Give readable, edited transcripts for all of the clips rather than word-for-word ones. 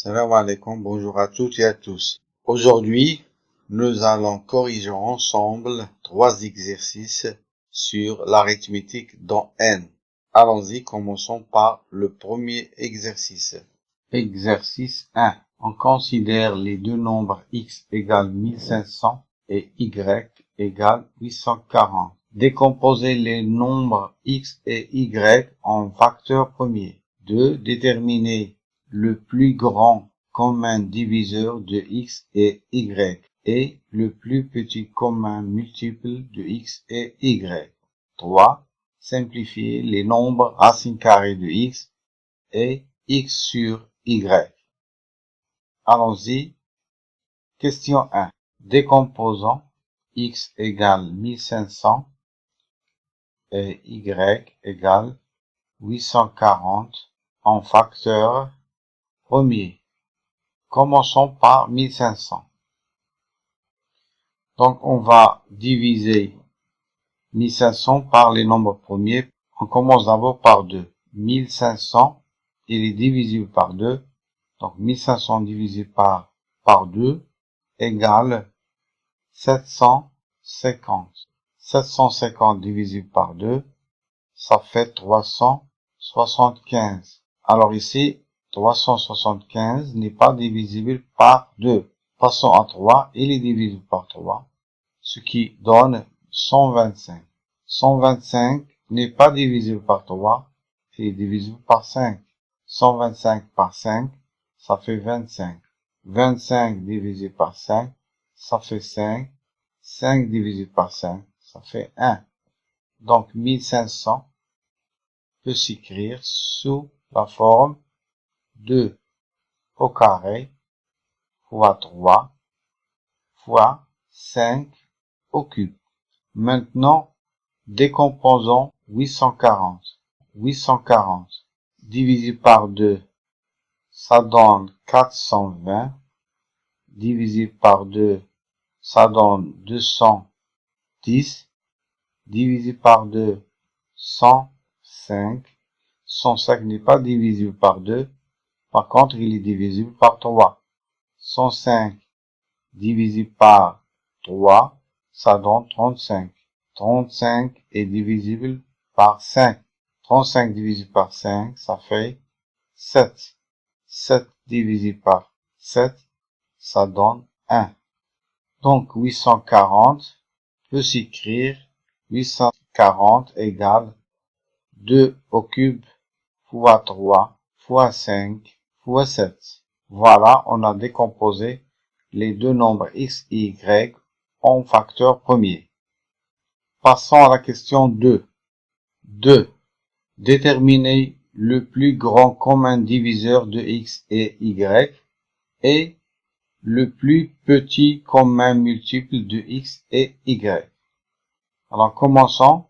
Salam alaikum, bonjour à toutes et à tous. Aujourd'hui, nous allons corriger ensemble 3 exercices sur l'arithmétique dans N. Allons-y, commençons par le premier exercice. Exercice 1. On considère les deux nombres x égale 1500 et y égale 840. Décomposer les nombres x et y en facteurs premiers. 2. Déterminer le plus grand commun diviseur de x et y le plus petit commun multiple de x et y. 3. Simplifier les nombres racines carrées de x et x sur y. Allons-y. Question 1. Décomposons x égale 1500 et y égale 840 en facteurs premiers. Commençons par 1500. Donc, on va diviser 1500 par les nombres premiers. On commence d'abord par 2. 1500, il est divisible par 2. Donc, 1500 divisé par 2 égale 750. 750 divisé par 2, ça fait 375. Alors ici, 375 n'est pas divisible par 2. Passons à 3, il est divisible par 3, ce qui donne 125. 125 n'est pas divisible par 3, il est divisible par 5. 125 par 5, ça fait 25. 25 divisé par 5, ça fait 5. 5 divisé par 5, ça fait 1. Donc 1500 peut s'écrire sous la forme 2 au carré fois 3 fois 5 au cube. Maintenant, décomposons 840. 840 divisé par 2, ça donne 420. Divisé par 2, ça donne 210. Divisé par 2, 105. 105 n'est pas divisible par 2. Par contre, il est divisible par 3. 105 divisé par 3, ça donne 35. 35 est divisible par 5. 35 divisé par 5, ça fait 7. 7 divisé par 7, ça donne 1. Donc 840 peut s'écrire 840 égale 2 au cube fois 3 fois 5 fois 7. Voilà, on a décomposé les deux nombres x et y en facteurs premiers. Passons à la question 2. 2. Déterminer le plus grand commun diviseur de x et y et le plus petit commun multiple de x et y. Alors commençons.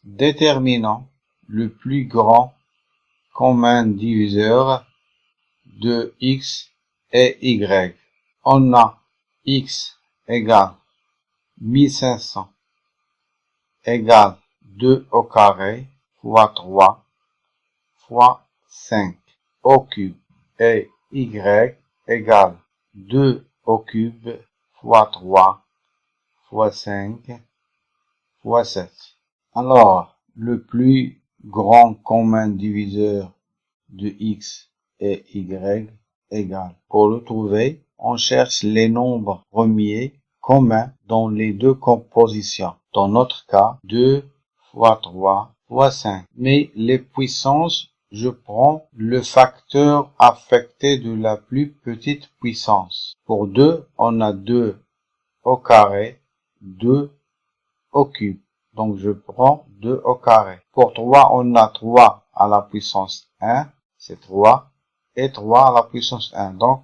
Déterminons le plus grand commun diviseur de x et y. On a x égale 1500 égale 2 au carré fois 3 fois 5 au cube et y égale 2 au cube fois 3 fois 5 fois 7. Alors, le plus grand commun diviseur de x et y égale. Pour le trouver, on cherche les nombres premiers communs dans les deux compositions. Dans notre cas, 2 fois 3 fois 5. Mais les puissances, je prends le facteur affecté de la plus petite puissance. Pour 2, on a 2 au carré, 2 au cube. Donc, je prends 2 au carré. Pour 3, on a 3 à la puissance 1, c'est 3, et 3 à la puissance 1. Donc,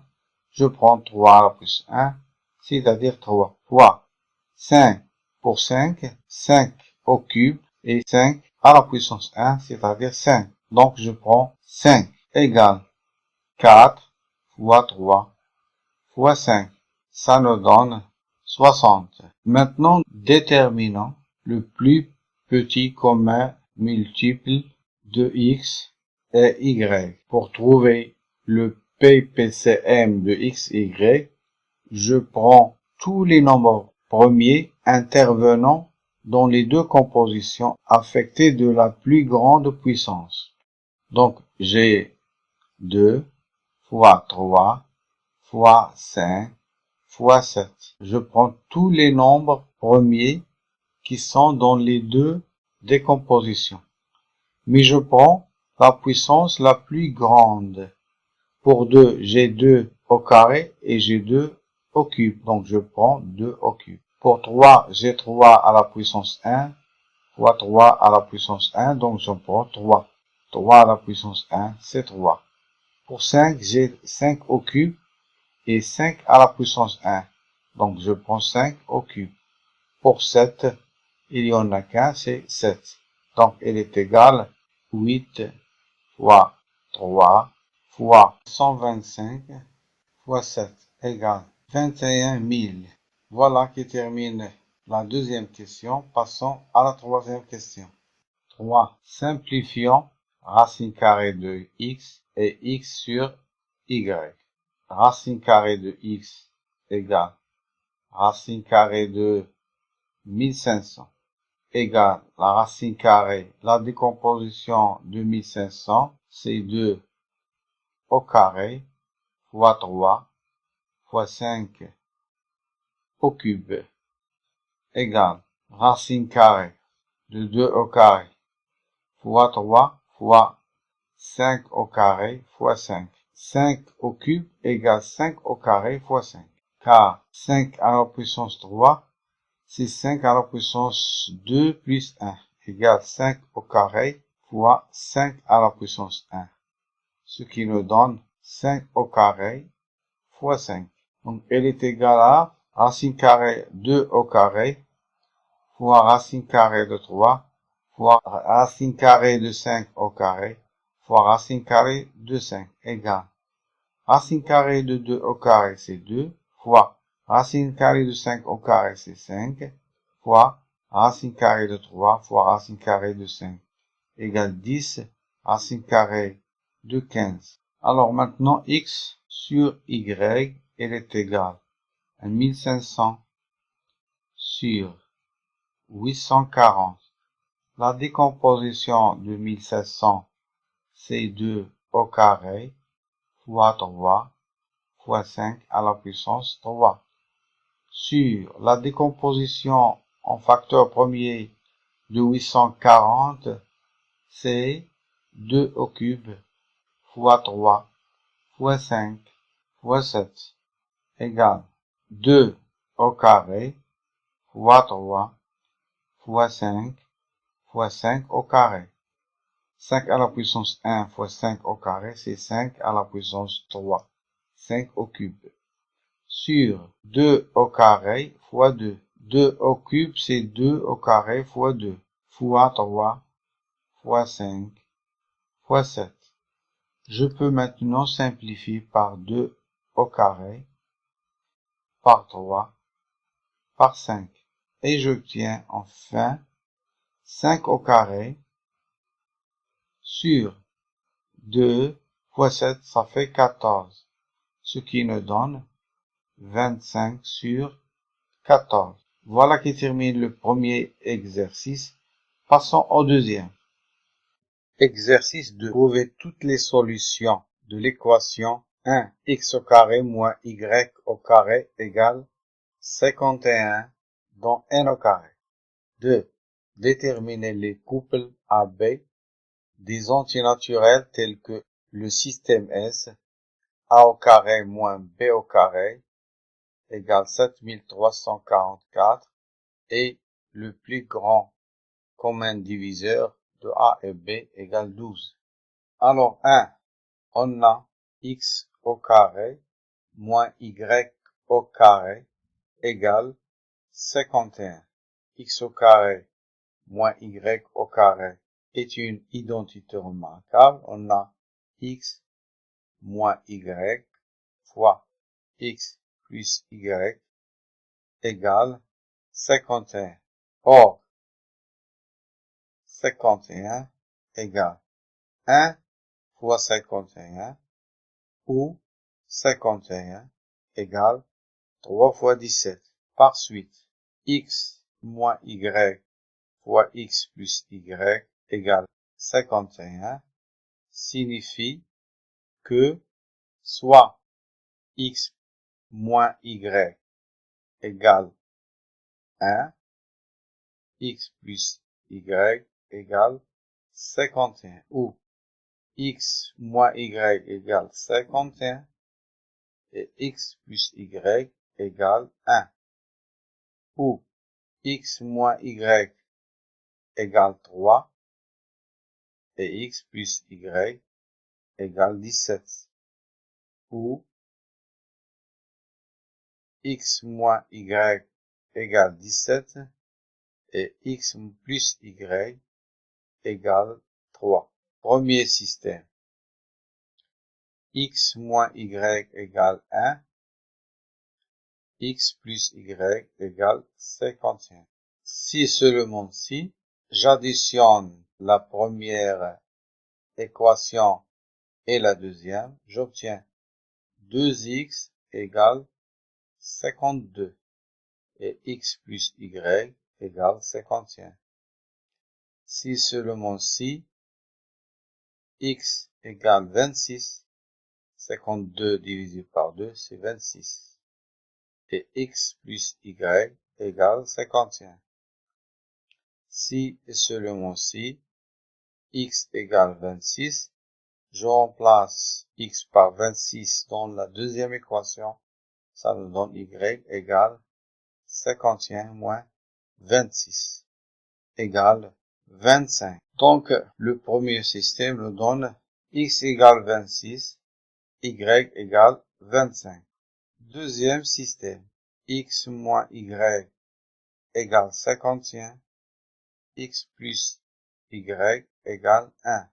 je prends 3 à la puissance 1, c'est-à-dire 3 fois 5 pour 5, 5 au cube, et 5 à la puissance 1, c'est-à-dire 5. Donc, je prends 5 égale 4 fois 3 fois 5. Ça nous donne 60. Maintenant, déterminons le plus petit commun multiple de x et y. Pour trouver le PPCM de x, y, je prends tous les nombres premiers intervenant dans les deux compositions affectées de la plus grande puissance. Donc, j'ai 2 fois 3 fois 5 fois 7. Je prends tous les nombres premiers qui sont dans les deux décompositions. Mais je prends la puissance la plus grande. Pour 2, j'ai 2 au carré et j'ai 2 au cube. Donc, je prends 2 au cube. Pour 3, j'ai 3 à la puissance 1 fois 3 à la puissance 1. Donc, je prends 3. 3 à la puissance 1, c'est 3. Pour 5, j'ai 5 au cube et 5 à la puissance 1. Donc, je prends 5 au cube. Pour 7, il y en a qu'un, c'est 7. Donc, elle est égale 8 fois 3 fois 125 fois 7 égale 21 000. Voilà qui termine la deuxième question. Passons à la troisième question. 3. Simplifions racine carrée de x et x sur y. Racine carrée de x égale racine carrée de 1500 égale la racine carrée, la décomposition de 1500, c'est 2 au carré fois 3 fois 5 au cube égale racine carrée de 2 au carré fois 3 fois 5 au carré fois 5. 5 au cube égale 5 au carré fois 5. Car 5 à la puissance 3, c'est 5 à la puissance 2 plus 1 égale 5 au carré fois 5 à la puissance 1. Ce qui nous donne 5 au carré fois 5. Donc, elle est égale à racine carrée 2 au carré fois racine carrée de 3 fois racine carrée de 5 au carré fois racine carrée de 5 égale racine carrée de 2 au carré, c'est 2 fois racine carrée de 5 au carré, c'est 5 fois racine carrée de 3 fois racine carrée de 5 égale 10 racine carrée de 15. Alors maintenant, x sur y, elle est égale à 1500 sur 840. La décomposition de 1700, c'est 2 au carré fois 3 fois 5 à la puissance 3. Sur la décomposition en facteur premier de 840, c'est 2 au cube fois 3 fois 5 fois 7 égale 2 au carré fois 3 fois 5 fois 5 au carré. 5 à la puissance 1 fois 5 au carré, c'est 5 à la puissance 3. 5 au cube. Sur 2 au carré fois 2. 2 au cube, c'est 2 au carré fois 2. Fois 3 fois 5 fois 7. Je peux maintenant simplifier par 2 au carré, par 3, par 5. Et j'obtiens enfin 5 au carré sur 2 fois 7, ça fait 14. Ce qui nous donne 25 sur 14. Voilà qui termine le premier exercice. Passons au deuxième. Exercice 2. Trouver toutes les solutions de l'équation 1 x au carré moins y au carré égale 51 dans n au carré. 2. Déterminer les couples AB des antinaturels tels que le système S, A au carré moins B au carré égale 7344 et le plus grand commun diviseur de A et B égale 12. Alors 1, on a x au carré moins y au carré égale 51. X au carré moins y au carré est une identité remarquable. On a x moins y fois x plus y égale 51. Or, 51 égale 1 fois 51 ou 51 égale 3 fois 17. Par suite, x moins y fois x plus y égale 51 signifie que soit x moins y égale 1, x plus y égale 51, ou x moins y égale 51 et x plus y égale 1, ou x moins y égale 3 et x plus y égale 17, ou x moins y égale 17 et x plus y égale 3. Premier système. X moins y égale 1, x plus y égale 51. Si seulement si, j'additionne la première équation et la deuxième, j'obtiens 2x égale 52 et x plus y égale 51. Si seulement si, x égale 26, 52 divisé par 2, c'est 26. Et x plus y égale 51. Si et seulement si, x égale 26, je remplace x par 26 dans la deuxième équation, ça me donne y égale 51 moins 26 égale 25. Donc, le premier système nous donne x égale 26, y égale 25. Deuxième système, x moins y égale 51, x plus y égale 1.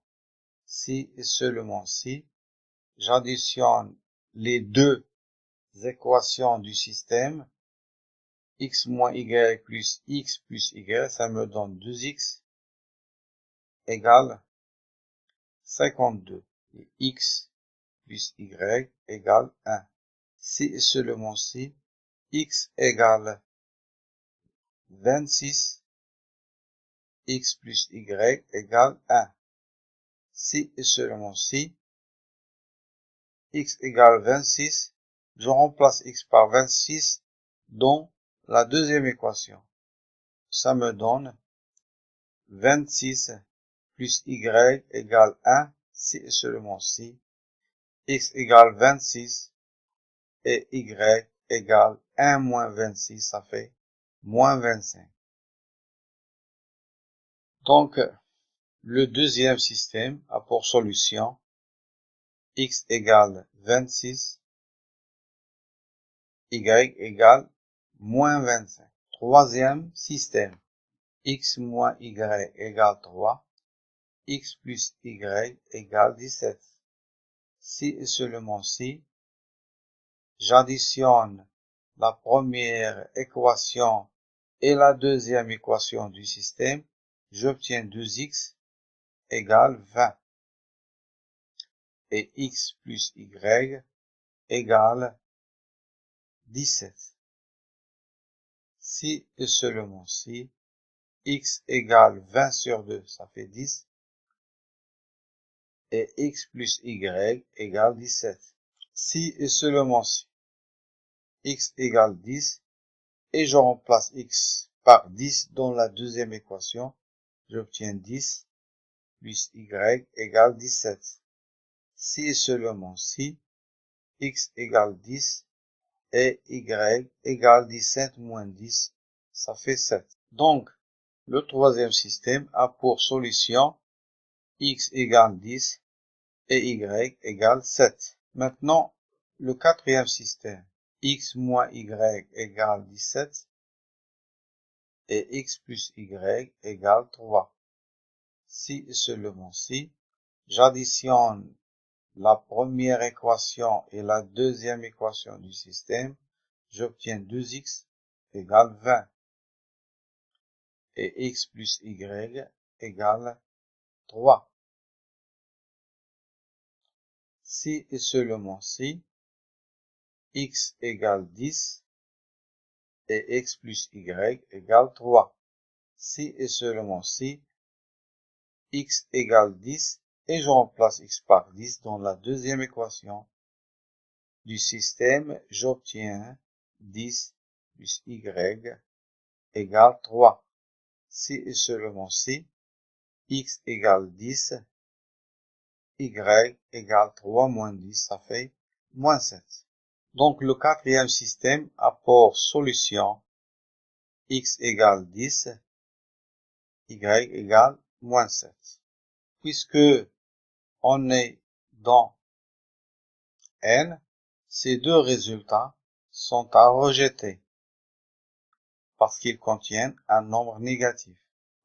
Si et seulement si, j'additionne les deux équations du système, x moins y plus x plus y, ça me donne 2x égale 52. Et x plus y égale 1. Si et seulement si, x égale 26, x plus y égale 1. Si et seulement si, x égale 26, je remplace x par 26 dans la deuxième équation. Ça me donne 26 plus y égale 1, si et seulement si, x égale 26 et y égale 1 moins 26, ça fait moins 25. Donc, le deuxième système a pour solution x égale 26, y égale moins 25. Troisième système, x moins y égale 3, x plus y égale 17. Si et seulement si, j'additionne la première équation et la deuxième équation du système, j'obtiens 2x égale 20 et x plus y égale 17. Si et seulement si, x égale 20 sur 2, ça fait 10, et x plus y égale 17. Si et seulement si, x égale 10, et je remplace x par 10 dans la deuxième équation, j'obtiens 10 plus y égale 17. Si et seulement si, x égale 10 et y égale 17 moins 10, ça fait 7. Donc, le troisième système a pour solution x égale 10 et y égale 7. Maintenant, le quatrième système, x moins y égale 17 et x plus y égale 3. Si et seulement si, j'additionne la première équation et la deuxième équation du système, j'obtiens 2x égale 20 et x plus y égale 3. Si et seulement si, x égale 10 et x plus y égale 3. Si et seulement si x égale 10 et je remplace x par 10 dans la deuxième équation du système, j'obtiens 10 plus y égale 3. Si et seulement si x égale 10, y égale 3 moins 10, ça fait moins 7. Donc le quatrième système a pour solution x égale 10, y égale moins 7. Puisque on est dans n, ces deux résultats sont à rejeter parce qu'ils contiennent un nombre négatif.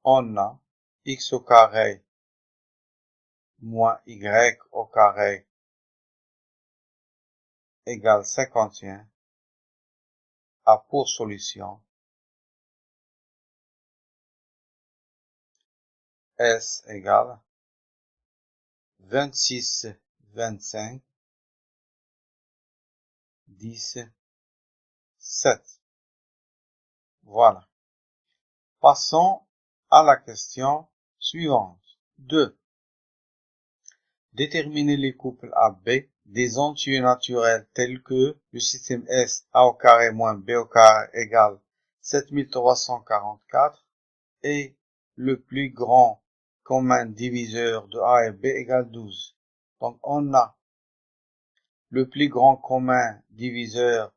On a x au carré moins y au carré égale 51 a pour solution S égale 26, 25, 10, 7. Voilà. Passons à la question suivante. 2. Déterminer les couples AB des entiers naturels tels que le système S A au carré moins B au carré égale 7344 et le plus grand commun diviseur de A et B égale 12. Donc on a le plus grand commun diviseur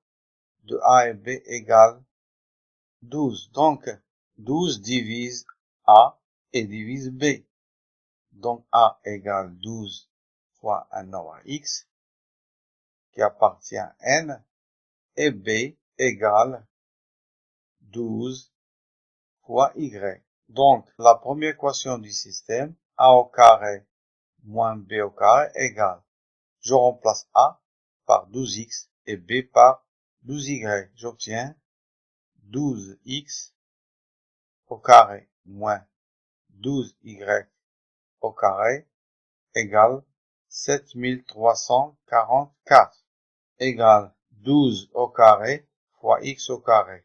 de A et B égale 12. Donc 12 divise A et divise B. Donc A égale 12 fois un nombre X qui appartient à N et B égale 12 fois Y. Donc la première équation du système, A au carré moins B au carré égale. Je remplace A par 12X et B par 12Y. J'obtiens 12X au carré moins 12Y au carré égale 7344 égale 12 au carré fois x au carré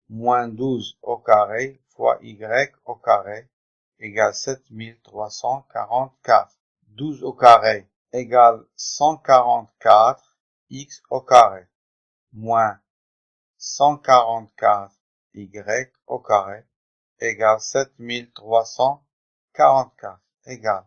moins 12 au carré fois y au carré égale 7344. 12 au carré égale 144 x au carré moins 144 y au carré égale 7344 égale.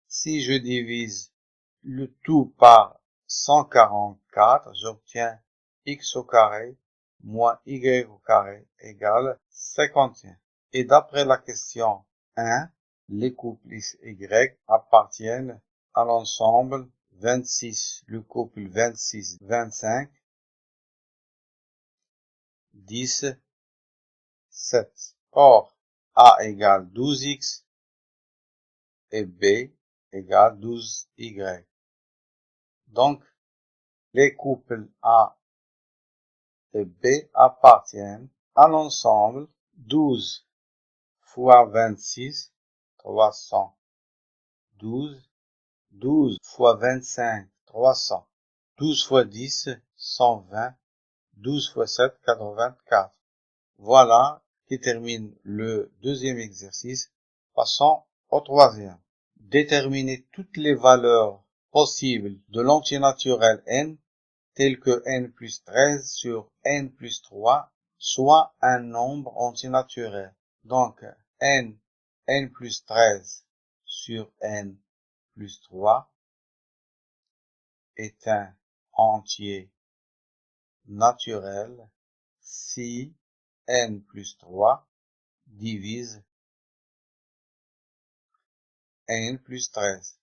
Si je divise le tout par 144, j'obtiens x au carré moins y au carré égale 51. Et d'après la question 1, les couples x et y appartiennent à l'ensemble 26, le couple 26, 25, 10, 7. Or, A égale 12x et B égale 12y. Donc, les couples A et B appartiennent à l'ensemble 12 fois 26, 312, 12 fois 25, 300, 12 fois 10, 120, 12 fois 7, 84. Voilà qui termine le deuxième exercice. Passons au troisième. Déterminer toutes les valeurs possibles de l'entier naturel n tel que n plus 13 sur n plus 3 soit un nombre entier naturel. Donc n plus 13 sur n plus 3 est un entier naturel si n plus 3 divise n plus 13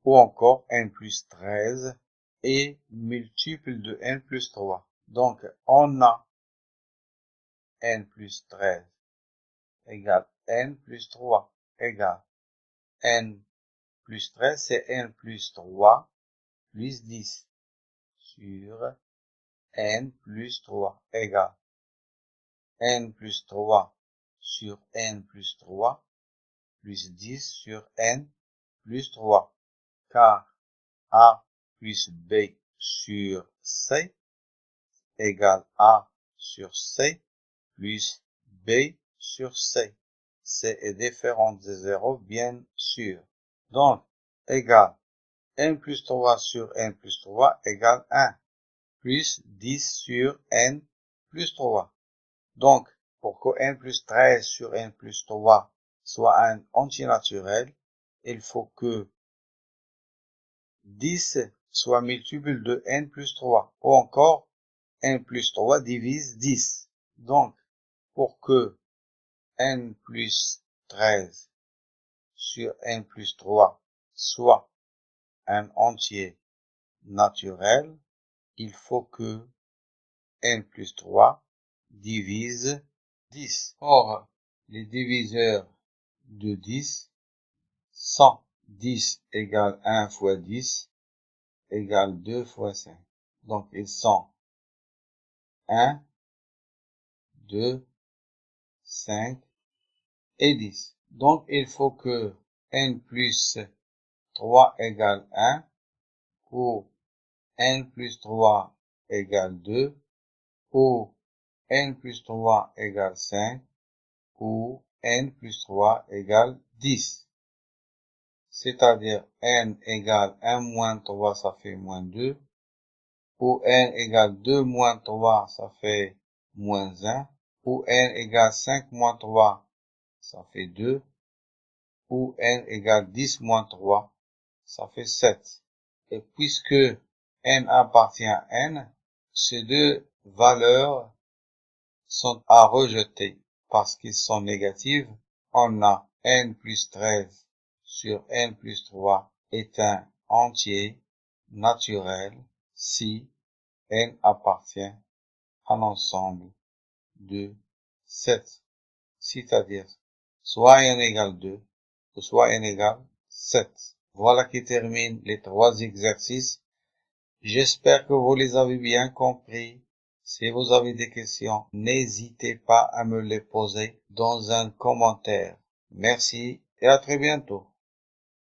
ou encore n plus 13 est multiple de n plus 3. Donc on a n plus 13 égale n plus 3 égale n plus 13 c'est n plus 3 plus 10 sur n plus 3 égale n plus 3 sur n plus 3 plus 10 sur n plus 3 car A plus B sur C égale A sur C plus B sur C. C est différent de 0, bien sûr. Donc, égale n plus 3 sur n plus 3 égale 1, plus 10 sur n plus 3. Donc, pour que n plus 13 sur n plus 3 soit un antinaturel, il faut que 10 soit multiple de n plus 3, ou encore n plus 3 divise 10. Donc, pour que n plus 13 sur n plus 3 soit un entier naturel, il faut que n plus 3 divise 10. Or, les diviseurs de 10 sont 10 égale 1 fois 10 égale 2 fois 5. Donc, ils sont 1, 2, 5 et 10. Donc, il faut que n plus 3 égale 1 ou n plus 3 égale 2 ou n plus 3 égale 5 ou n plus 3 égale 10. C'est-à-dire n égale 1 moins 3, ça fait moins 2, ou n égale 2 moins 3, ça fait moins 1, ou n égale 5 moins 3, ça fait 2, ou n égale 10 moins 3, ça fait 7. Et puisque n appartient à n, ces deux valeurs sont à rejeter parce qu'ils sont négatives. On a n plus 13 sur n plus 3 est un entier naturel si n appartient à l'ensemble de 7, c'est-à-dire soit n égale 2 ou soit n égale 7. Voilà qui termine les 3 exercices. J'espère que vous les avez bien compris. Si vous avez des questions, n'hésitez pas à me les poser dans un commentaire. Merci et à très bientôt.